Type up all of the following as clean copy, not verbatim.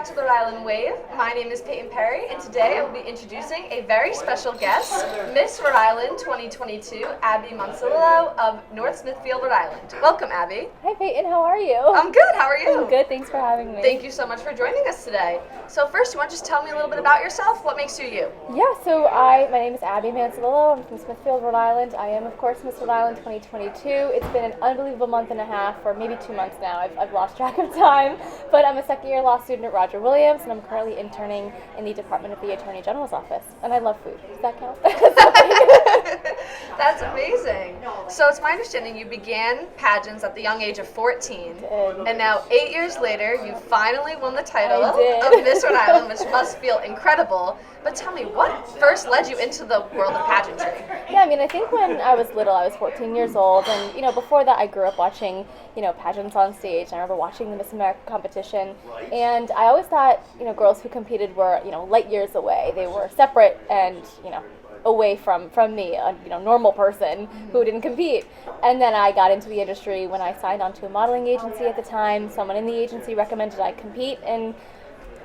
back to the Rhode Island Wave. My name is Peyton Perry, and today I will be introducing a very special guest, Miss Rhode Island 2022, Abby Mansolillo of North Smithfield, Rhode Island. Welcome, Abby. Hi, Peyton. How are you? I'm good. How are you? I'm good. Thanks for having me. Thank you so much for joining us today. So first, you want to just tell me a little bit about yourself? What makes you you? Yeah, so my name is Abby Mansolillo. I'm from Smithfield, Rhode Island. I am, of course, Miss Rhode Island 2022. It's been an unbelievable month and a half, or maybe 2 months now. I've lost track of time. But I'm a second-year law student at Roger Williams, and I'm currently interning in the Department of the Attorney General's office. And I love food. Does that count? That's amazing. So it's my understanding you began pageants at the young age of 14. And now 8 years later, you finally won the title of Miss Rhode Island, which must feel incredible. But tell me, what first led you into the world of pageantry? Yeah, I mean, I think when I was little, I was 14 years old, and, before that I grew up watching, pageants on stage. I remember watching the Miss America competition, and I always thought, girls who competed were, light years away. They were separate and, away from me, a normal person who didn't compete. And then I got into the industry when I signed on to a modeling agency at the time. Someone in the agency recommended I compete, and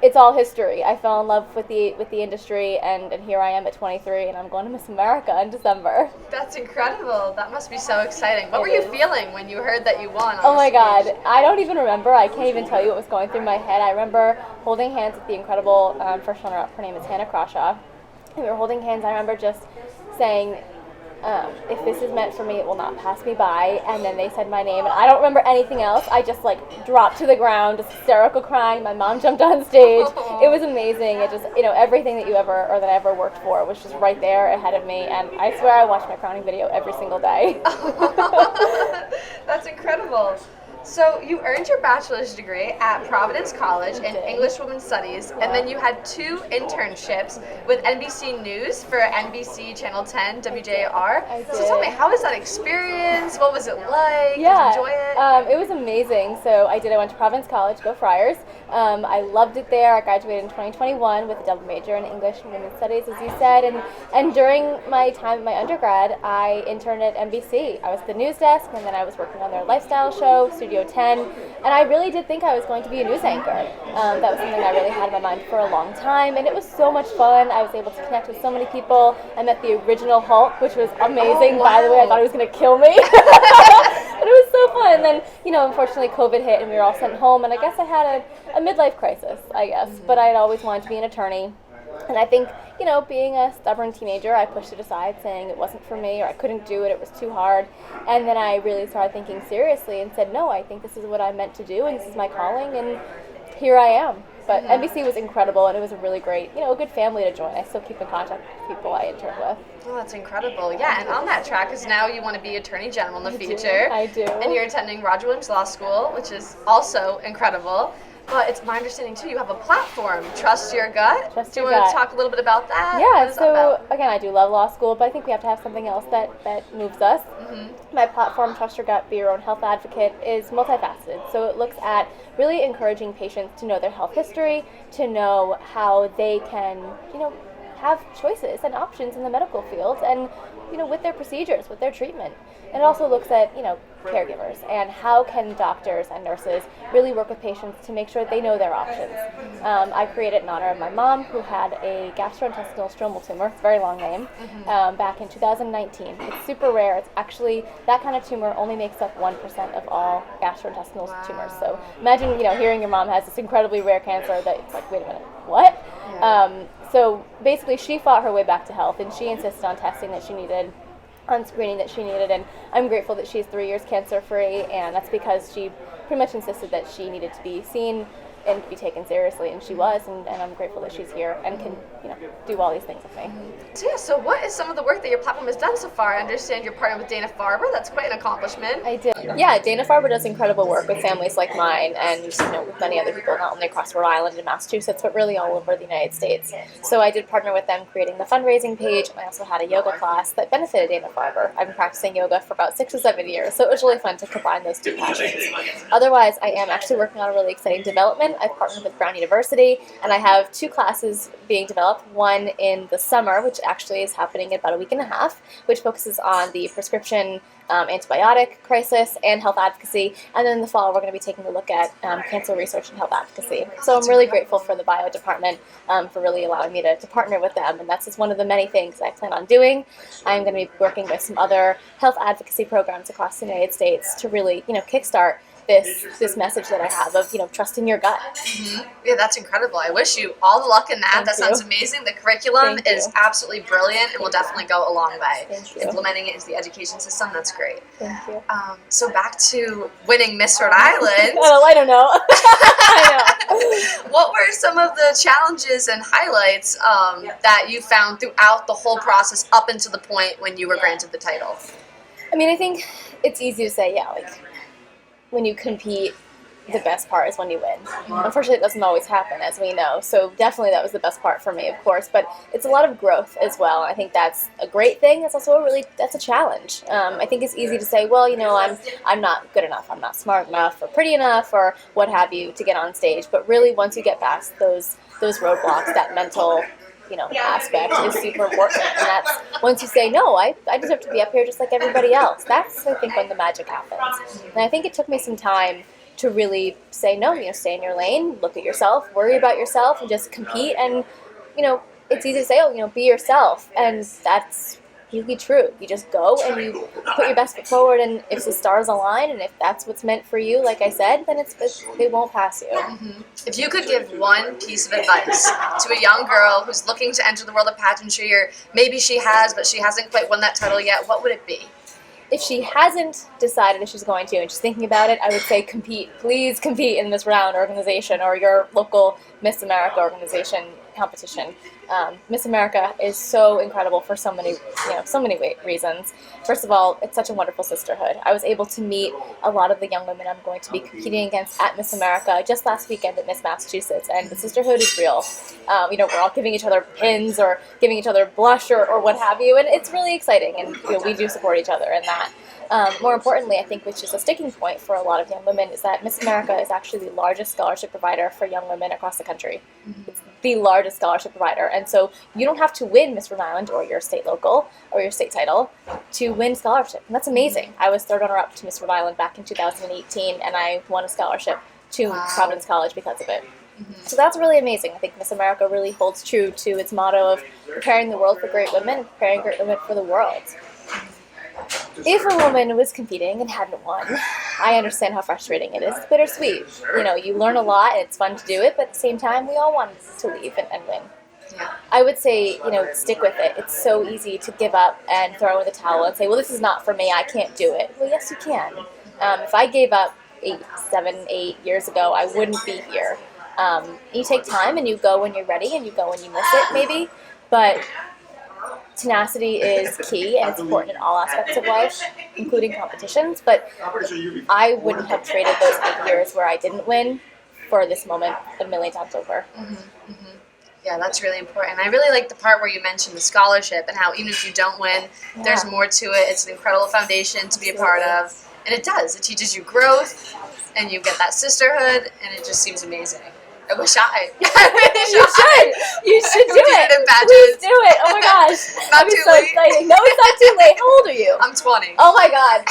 it's all history. I fell in love with the industry, and here I am at 23, and I'm going to Miss America in December. That's incredible. That must be so exciting. What were you feeling when you heard that you won? Oh my God, I don't even remember. I can't even tell you what was going through my head. I remember holding hands with the incredible first runner-up. Her name is Hannah Crawshaw. We were holding hands. I remember just saying, if this is meant for me, it will not pass me by. And then they said my name, and I don't remember anything else. I just dropped to the ground, just hysterical crying. My mom jumped on stage. It was amazing. It just, everything that that I ever worked for was just right there ahead of me. And I swear I watch my crowning video every single day. That's incredible. So you earned your bachelor's degree at Providence College in English Women's Studies, and then you had 2 internships with NBC News for NBC Channel 10 WJR. So tell me, how was that experience? What was it like? Yeah, Did you enjoy it? It was amazing. So I went to Providence College, go Friars. I loved it there. I graduated in 2021 with a double major in English and Women's Studies, as you said. And during my time at my undergrad, I interned at NBC. I was at the news desk, and then I was working on their lifestyle show, Studio 10, and I really did think I was going to be a news anchor. That was something I really had in my mind for a long time, and it was so much fun. I was able to connect with so many people. I met the original Hulk, which was amazing. Oh, wow. By the way, I thought he was going to kill me. But it was so fun. And then, unfortunately COVID hit, and we were all sent home, and I guess I had a midlife crisis, I guess. But I had always wanted to be an attorney. And I think, being a stubborn teenager, I pushed it aside, saying it wasn't for me, or I couldn't do it, it was too hard. And then I really started thinking seriously and said, no, I think this is what I'm meant to do, and this is my calling, and here I am. But NBC was incredible, and it was a really great, a good family to join. I still keep in contact with people I interned with. Oh, that's incredible. Yeah, and on that track, because now you want to be Attorney General in the future. I do. And you're attending Roger Williams Law School, which is also incredible. But it's my understanding, too, you have a platform, Trust Your Gut. Do you want to talk a little bit about that? Yeah, so, again, I do love law school, but I think we have to have something else that moves us. My platform, Trust Your Gut, Be Your Own Health Advocate, is multifaceted. So it looks at really encouraging patients to know their health history, to know how they can, have choices and options in the medical field, and, with their procedures, with their treatment. And it also looks at, caregivers and how can doctors and nurses really work with patients to make sure they know their options. I created in honor of my mom, who had a gastrointestinal stromal tumor, it's a very long name, back in 2019. It's super rare. It's actually, that kind of tumor only makes up 1% of all gastrointestinal tumors. So imagine, hearing your mom has this incredibly rare cancer that it's like, wait a minute, what? Yeah. So basically she fought her way back to health, and she insisted on testing that she needed, on screening that she needed, and I'm grateful that she's 3 years cancer-free, and that's because she pretty much insisted that she needed to be seen and be taken seriously, and she was, and I'm grateful that she's here and can, do all these things with me. So what is some of the work that your platform has done so far? I understand you're partnered with Dana Farber. That's quite an accomplishment. I do. Yeah, Dana Farber does incredible work with families like mine, and with many other people, not only across Rhode Island and Massachusetts, but really all over the United States. So I did partner with them creating the fundraising page, and I also had a yoga class that benefited Dana Farber. I've been practicing yoga for about 6 or 7 years, so it was really fun to combine those 2 passions. Otherwise, I am actually working on a really exciting development. I've partnered with Brown University, and I have 2 classes being developed, one in the summer, which actually is happening in about a week and a half, which focuses on the prescription antibiotic crisis and health advocacy, and then in the fall we're going to be taking a look at cancer research and health advocacy. So I'm really grateful for the bio department for really allowing me to partner with them, and that's just one of the many things I plan on doing. I'm going to be working with some other health advocacy programs across the United States to really, kickstart this message that I have of, trusting your gut. Mm-hmm. Yeah, that's incredible. I wish you all the luck in that. That sounds amazing. The curriculum is absolutely brilliant and will definitely go a long way. Implementing it into the education system, that's great. Thank you. So back to winning Miss Rhode Island. Oh, I don't know. I know. What were some of the challenges and highlights that you found throughout the whole process up until the point when you were granted the title? I mean, I think it's easy to say, when you compete, the best part is when you win. Unfortunately, it doesn't always happen, as we know. So definitely that was the best part for me, of course. But it's a lot of growth as well. I think that's a great thing. It's also that's a challenge. I think it's easy to say, well, I'm not good enough. I'm not smart enough or pretty enough or what have you to get on stage. But really, once you get past those roadblocks, that mental aspect is super important. And that's once you say, no, I deserve to be up here just like everybody else. That's, I think, when the magic happens. And I think it took me some time to really say, no, stay in your lane, look at yourself, worry about yourself, and just compete. And, it's easy to say, be yourself. And that's really true. You just go and you put your best foot forward, and if the stars align and if that's what's meant for you, like I said, then it won't pass you. Mm-hmm. If you could give one piece of advice to a young girl who's looking to enter the world of pageantry, or maybe she has but she hasn't quite won that title yet, what would it be? If she hasn't decided if she's going to and she's thinking about it, I would say compete. Please compete in Miss Round organization or your local Miss America organization competition. Miss America is so incredible for so many reasons. First of all, it's such a wonderful sisterhood. I was able to meet a lot of the young women I'm going to be competing against at Miss America just last weekend at Miss Massachusetts, and the sisterhood is real. We're all giving each other pins or giving each other blush or what have you, and it's really exciting, and we do support each other in that. More importantly, I think, which is a sticking point for a lot of young women, is that Miss America is actually the largest scholarship provider for young women across the country. Mm-hmm. It's the largest scholarship provider, and so you don't have to win Miss Rhode Island or your state local or your state title to win scholarship, and that's amazing. I was third runner-up to Miss Rhode Island back in 2018, and I won a scholarship to Providence College because of it. Mm-hmm. So that's really amazing. I think Miss America really holds true to its motto of preparing the world for great women and preparing great women for the world. If a woman was competing and hadn't won, I understand how frustrating it is. It's bittersweet. You learn a lot and it's fun to do it, but at the same time, we all want to leave and win. Yeah. I would say, stick with it. It's so easy to give up and throw in the towel and say, well, this is not for me, I can't do it. Well, yes, you can. If I gave up 7, 8 years ago, I wouldn't be here. You take time and you go when you're ready and you go when you miss it, maybe, but tenacity is key, and it's important in all aspects of life, including competitions, but I wouldn't have traded those 8 years where I didn't win for this moment a million times over. Mm-hmm. Mm-hmm. Yeah, that's really important. I really like the part where you mentioned the scholarship and how even if you don't win, there's more to it. It's an incredible foundation to be a part of, and it does. It teaches you growth, and you get that sisterhood, and it just seems amazing. I wish I. You should do it. Please do it. Oh my gosh. Not too late. Exciting. No, it's not too late. How old are you? I'm 20. Oh my god.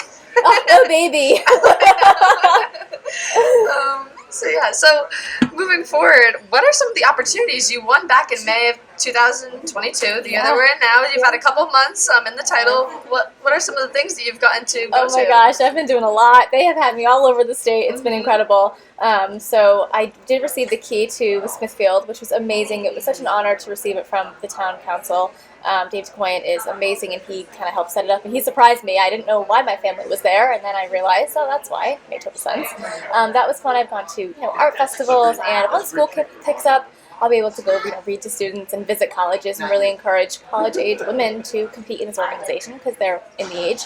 Oh, baby. So moving forward, what are some of the opportunities you won back in May of 2022, the year that we're in now? You've had a couple of months in the title. What are some of the things that you've gotten to go to? Oh my gosh, I've been doing a lot. They have had me all over the state. It's been incredible. So I did receive the key to Smithfield, which was amazing. It was such an honor to receive it from the town council. Dave DeCoyan is amazing, and he kind of helped set it up, and he surprised me. I didn't know why my family was there, and then I realized, that's why. It made total sense. That was fun. I've gone to art festivals, and once school picks up, I'll be able to go read to students and visit colleges and really encourage college-age women to compete in this organization because they're in the age.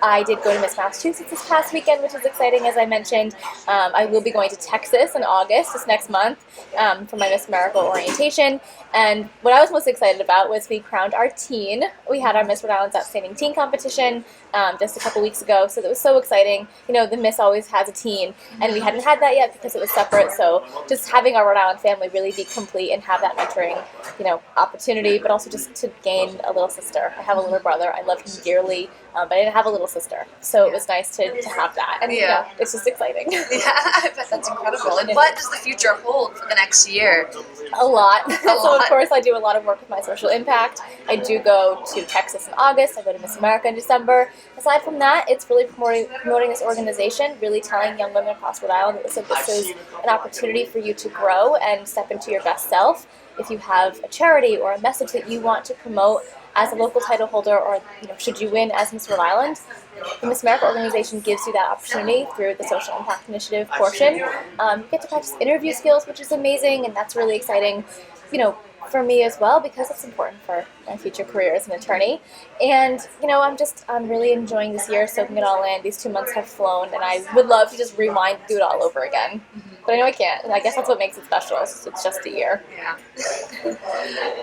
I did go to Miss Massachusetts this past weekend, which is exciting, as I mentioned. I will be going to Texas in August, this next month, for my Miss America orientation. And what I was most excited about was we crowned our teen. We had our Miss Rhode Island's Outstanding Teen competition just a couple weeks ago, so that was so exciting. You know, the Miss always has a teen, and we hadn't had that yet because it was separate, so just having our Rhode Island family really be complete and have that mentoring, opportunity, but also just to gain a little sister. I have a little brother. I love him dearly, but I didn't have a little sister, so it was nice to have that. And it's just exciting. Yeah, I bet that's incredible. And what does the future hold for the next year? A lot. So of course I do a lot of work with my social impact. I do go to Texas in August. I go to Miss America in December. Aside from that, it's really promoting this organization, really telling young women across Rhode Island that this is an opportunity for you to grow and step into your best self. If you have a charity or a message that you want to promote as a local title holder, or should you win as Miss Rhode Island, the Miss America organization gives you that opportunity through the Social Impact Initiative portion. You get to practice interview skills, which is amazing, and that's really exciting, for me as well, because it's important for my future career as an attorney. And I'm really enjoying this year, soaking it all in. These 2 months have flown, and I would love to just rewind and do it all over again. But I know I can't, and I guess that's what makes it special. It's just a year. Yeah.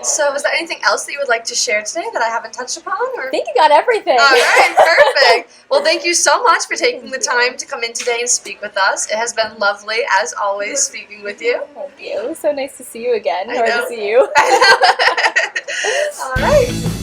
So is there anything else that you would like to share today that I haven't touched upon? Or? I think you got everything. All right, perfect. Well, thank you so much for taking the time to come in today and speak with us. It has been lovely, as always, speaking with you. Thank you. So nice to see you again, or to see you. All right.